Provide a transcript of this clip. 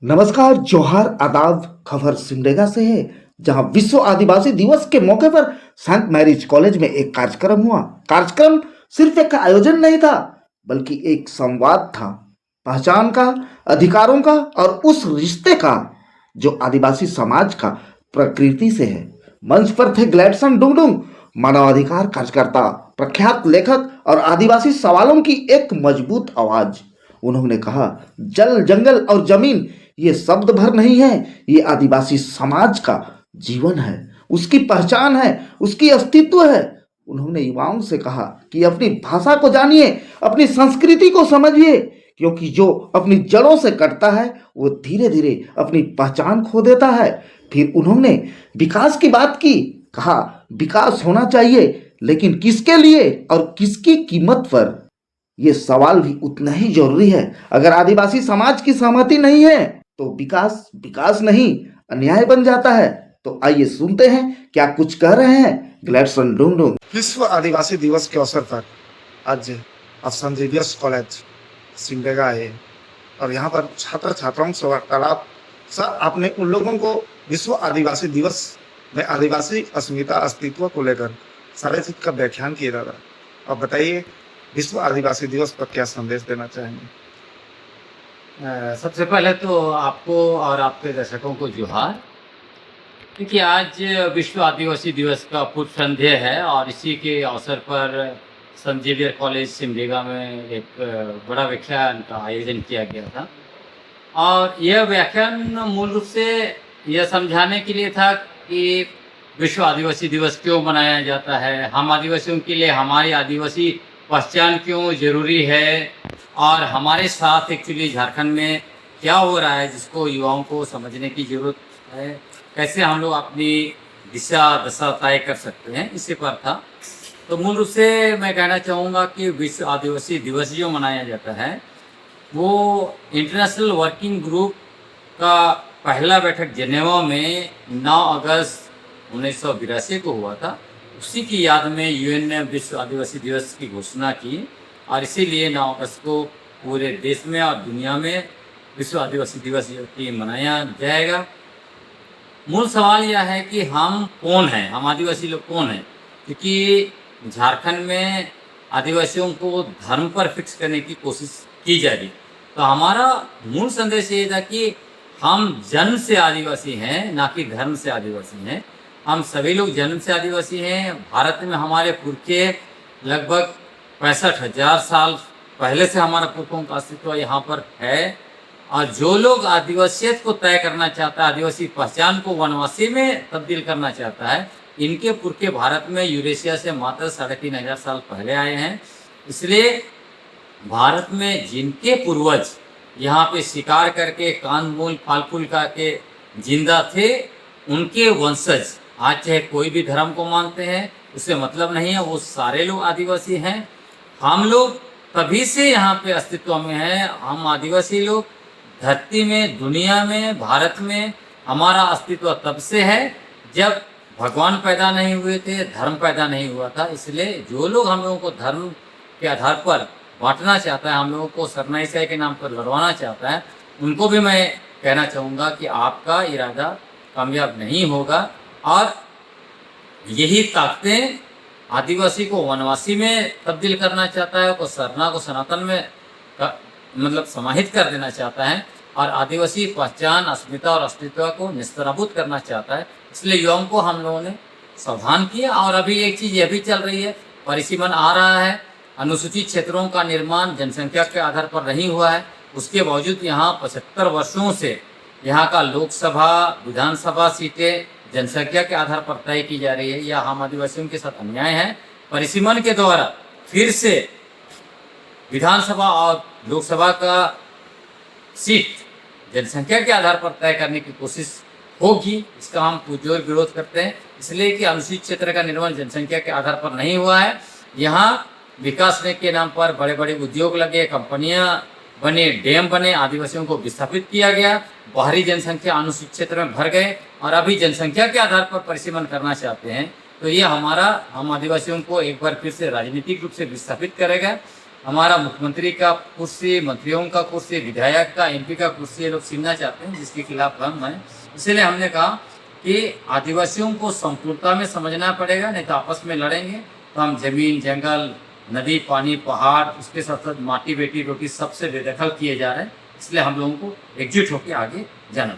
नमस्कार, जोहार, आदाब। खबर सिमडेगा से है, जहां विश्व आदिवासी दिवस के मौके पर सेंट मैरिज कॉलेज में एक कार्यक्रम हुआ। कार्यक्रम सिर्फ एक आयोजन नहीं था, बल्कि एक संवाद था, पहचान का, अधिकारों का और उस रिश्ते का जो आदिवासी समाज का प्रकृति से है। मंच पर थे ग्लैडसन डुंगडुंग, मानवाधिकार कार्यकर्ता, प्रख्यात लेखक और आदिवासी सवालों की एक मजबूत आवाज। उन्होंने कहा, जल, जंगल और जमीन ये शब्द भर नहीं है, ये आदिवासी समाज का जीवन है, उसकी पहचान है, उसकी अस्तित्व है। उन्होंने युवाओं से कहा कि अपनी भाषा को जानिए, अपनी संस्कृति को समझिए, क्योंकि जो अपनी जड़ों से कटता है वो धीरे धीरे अपनी पहचान खो देता है। फिर उन्होंने विकास की बात की, कहा विकास होना चाहिए, लेकिन किसके लिए और किसकी कीमत पर? ये सवाल भी उतना ही जरूरी है। अगर आदिवासी समाज की सहमति नहीं है तो विकास विकास नहीं, अन्याय बन जाता है। तो आइए सुनते हैं क्या कुछ कह रहे हैं ग्लैडसन डुंगडुंग। विश्व आदिवासी दिवस के अवसर पर आज आप सेंट जेवियर्स कॉलेज सिमडेगा आए और यहाँ पर छात्र छात्राओं से वार्तालाप। सर, आपने उन लोगों को विश्व आदिवासी दिवस में आदिवासी अस्मिता अस्तित्व को लेकर सारे चीज का व्याख्यान किया जा रहा है। अब बताइए, विश्व आदिवासी दिवस पर क्या संदेश देना चाहेंगे? सबसे पहले तो आपको और आपके दर्शकों को जोहार। देखिए, आज विश्व आदिवासी दिवस का पूर्व संध्या है और इसी के अवसर पर सेंट जेवियर कॉलेज सिमडेगा में एक बड़ा व्याख्यान का आयोजन किया गया था। और यह व्याख्यान मूल रूप से यह समझाने के लिए था कि विश्व आदिवासी दिवस क्यों मनाया जाता है, हम आदिवासियों के लिए हमारी आदिवासी पहचान क्यों जरूरी है, और हमारे साथ एक्चुअली झारखंड में क्या हो रहा है जिसको युवाओं को समझने की जरूरत है, कैसे हम लोग अपनी दिशा दशा तय कर सकते हैं, इसी पर था। तो मूल रूप से मैं कहना चाहूँगा कि विश्व आदिवासी दिवस जो मनाया जाता है वो इंटरनेशनल वर्किंग ग्रुप का पहला बैठक जेनेवा में 9 अगस्त 1982 को हुआ था। उसी की याद में यूएन ने विश्व आदिवासी दिवस की घोषणा की और इसीलिए 9 अगस्त को पूरे देश में और दुनिया में विश्व आदिवासी दिवस की मनाया जाएगा। मूल सवाल यह है कि हम कौन हैं, हम आदिवासी लोग कौन हैं, क्योंकि झारखंड में आदिवासियों को धर्म पर फिक्स करने की कोशिश की जा रही। तो हमारा मूल संदेश ये था कि हम जन्म से आदिवासी हैं, ना कि धर्म से आदिवासी हैं। हम सभी लोग जन्म से आदिवासी हैं। भारत में हमारे पुरखे लगभग 65,000 साल पहले से हमारा पुरखों का अस्तित्व यहाँ पर है। और जो लोग आदिवासियत को तय करना चाहता है, आदिवासी पहचान को वनवासी में तब्दील करना चाहता है, इनके पुरखे भारत में यूरेशिया से मात्र 3,500 साल पहले आए हैं। इसलिए भारत में जिनके पूर्वज यहाँ पे शिकार करके कांदमूल फल फूल करके जिंदा थे, उनके वंशज आज चाहे कोई भी धर्म को मानते हैं, उससे मतलब नहीं है, वो सारे लोग आदिवासी हैं। हम लोग तभी से यहाँ पे अस्तित्व में हैं। हम आदिवासी लोग धरती में, दुनिया में, भारत में हमारा अस्तित्व तब से है जब भगवान पैदा नहीं हुए थे, धर्म पैदा नहीं हुआ था। इसलिए जो लोग हम लोगों को धर्म के आधार पर बांटना चाहता है, हम लोगों को सरना ईसाई के नाम पर लड़वाना चाहता है, उनको भी मैं कहना चाहूँगा कि आपका इरादा कामयाब नहीं होगा। और यही ताकतें आदिवासी को वनवासी में तब्दील करना चाहता है, को सरना को सनातन में मतलब समाहित कर देना चाहता है, और आदिवासी पहचान, अस्मिता और अस्तित्व को निस्तराबूत करना चाहता है। इसलिए युवाओं को हम लोगों ने सावधान किया। और अभी एक चीज़ यह भी चल रही है, परिसीमन आ रहा है, अनुसूचित क्षेत्रों का निर्माण जनसंख्या के आधार पर नहीं हुआ है। उसके बावजूद यहाँ 75 वर्षों से यहाँ का लोकसभा, विधानसभा सीटें जनसंख्या के आधार पर तय की जा रही है। यह हम आदिवासियों के साथ अन्याय है। परिसीमन के द्वारा फिर से विधानसभा और लोकसभा का सीट जनसंख्या के आधार पर तय करने की कोशिश होगी, इसका हम पुरजोर विरोध करते हैं। इसलिए कि अनुसूचित क्षेत्र का निर्माण जनसंख्या के आधार पर नहीं हुआ है। यहाँ विकास के नाम पर बड़े बड़े उद्योग लगे, कंपनियां बने, डैम बने, आदिवासियों को विस्थापित किया गया, बाहरी जनसंख्या अनुसूचित क्षेत्र में भर गए, और अभी जनसंख्या के आधार पर परिसीमन करना चाहते हैं। तो ये हम आदिवासियों को एक बार फिर से राजनीतिक रूप से विस्थापित करेगा। हमारा मुख्यमंत्री का कुर्सी, मंत्रियों का कुर्सी, विधायक का, एमपी का कुर्सी ये लोग छीनना चाहते हैं, जिसके खिलाफ हम हैं। इसलिए हमने कहा कि आदिवासियों को संपूर्णता में समझना पड़ेगा, नहीं तो आपस में लड़ेंगे तो हम जमीन, जंगल, नदी, पानी, पहाड़, उसके साथ साथ माटी, बेटी, रोटी सबसे बेदखल किए जा रहे हैं। इसलिए हम लोगों को एकजुट होकर आगे जाना।